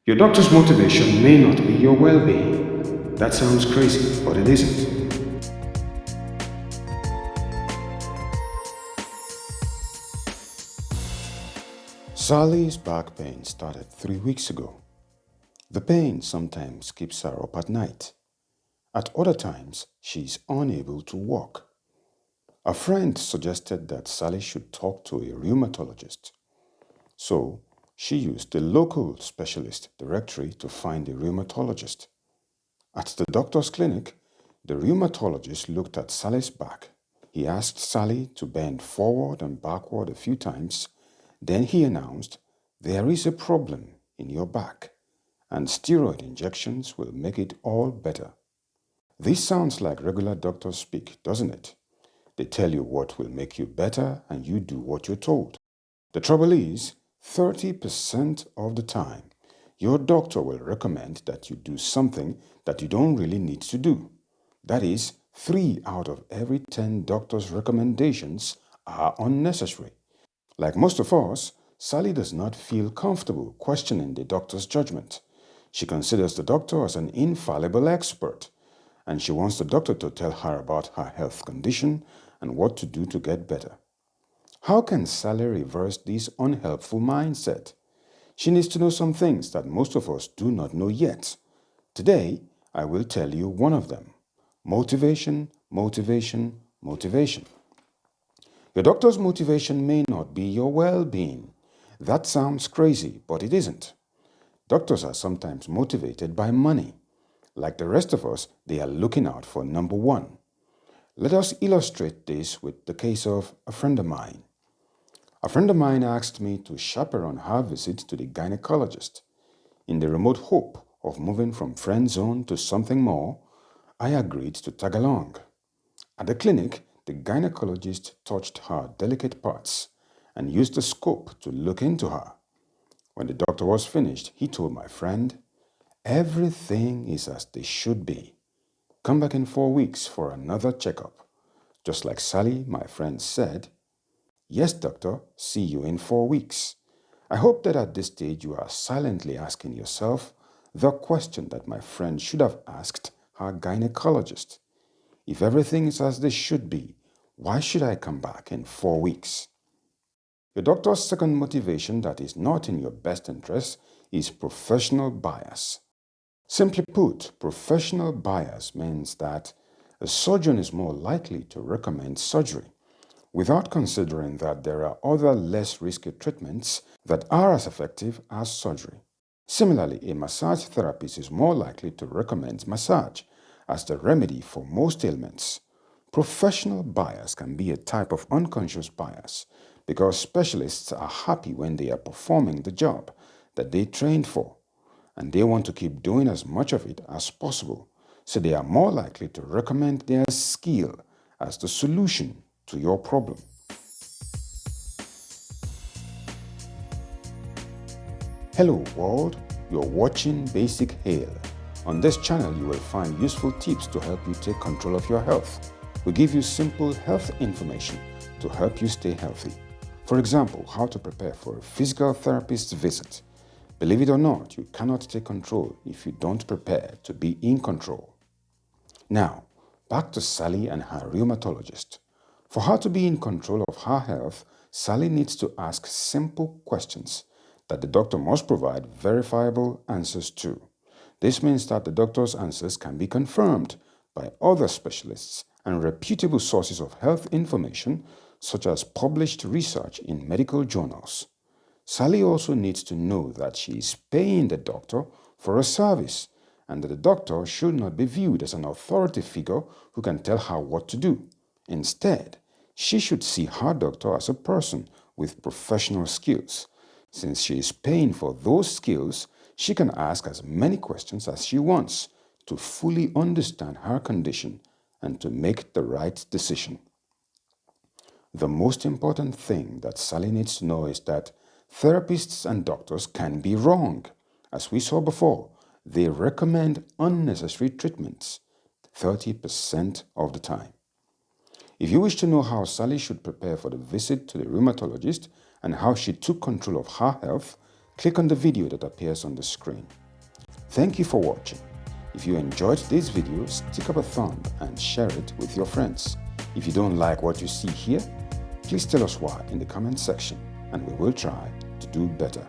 Your doctor's motivation may not be your well-being. That sounds crazy, but it isn't. Sally's back pain started 3 weeks ago. The pain sometimes keeps her up at night. At other times, she's unable to walk. A friend suggested that Sally should talk to a rheumatologist. So, she used the local specialist directory to find a rheumatologist. At the doctor's clinic, the rheumatologist looked at Sally's back. He asked Sally to bend forward and backward a few times. Then he announced, "There is a problem in your back, and steroid injections will make it all better." This sounds like regular doctors speak, doesn't it? They tell you what will make you better and you do what you're told. The trouble is, 30% of the time, your doctor will recommend that you do something that you don't really need to do. That is, 3 out of every 10 doctor's recommendations are unnecessary. Like most of us, Sally does not feel comfortable questioning the doctor's judgment. She considers the doctor as an infallible expert, and she wants the doctor to tell her about her health condition and what to do to get better. How can Sally reverse this unhelpful mindset? She needs to know some things that most of us do not know yet. Today, I will tell you one of them. Motivation, motivation, motivation. Your doctor's motivation may not be your well-being. That sounds crazy, but it isn't. Doctors are sometimes motivated by money. Like the rest of us, they are looking out for number one. Let us illustrate this with the case of a friend of mine. A friend of mine asked me to chaperone her visit to the gynecologist. In the remote hope of moving from friend zone to something more, I agreed to tag along. At the clinic, the gynecologist touched her delicate parts and used the scope to look into her. When the doctor was finished, he told my friend, "Everything is as they should be. Come back in 4 weeks for another checkup." Just like Sally, my friend, said, "Yes, doctor, see you in 4 weeks." I hope that at this stage you are silently asking yourself the question that my friend should have asked her gynecologist. If everything is as they should be, why should I come back in 4 weeks? Your doctor's second motivation that is not in your best interest is professional bias. Simply put, professional bias means that a surgeon is more likely to recommend surgery without considering that there are other less risky treatments that are as effective as surgery. Similarly, a massage therapist is more likely to recommend massage as the remedy for most ailments. Professional bias can be a type of unconscious bias because specialists are happy when they are performing the job that they trained for, and they want to keep doing as much of it as possible, so they are more likely to recommend their skill as the solution to your problem. Hello world, you're watching Basic Hale. On this channel you will find useful tips to help you take control of your health. We give you simple health information to help you stay healthy. For example, how to prepare for a physical therapist's visit. Believe it or not, you cannot take control if you don't prepare to be in control. Now, back to Sally and her rheumatologist. For her to be in control of her health, Sally needs to ask simple questions that the doctor must provide verifiable answers to. This means that the doctor's answers can be confirmed by other specialists and reputable sources of health information, such as published research in medical journals. Sally also needs to know that she is paying the doctor for a service and that the doctor should not be viewed as an authority figure who can tell her what to do. Instead, she should see her doctor as a person with professional skills. Since she is paying for those skills, she can ask as many questions as she wants to fully understand her condition and to make the right decision. The most important thing that Sally needs to know is that therapists and doctors can be wrong. As we saw before, they recommend unnecessary treatments 30% of the time. If you wish to know how Sally should prepare for the visit to the rheumatologist and how she took control of her health, click on the video that appears on the screen. Thank you for watching. If you enjoyed this video, stick up a thumb and share it with your friends. If you don't like what you see here, please tell us why in the comment section and we will try to do better.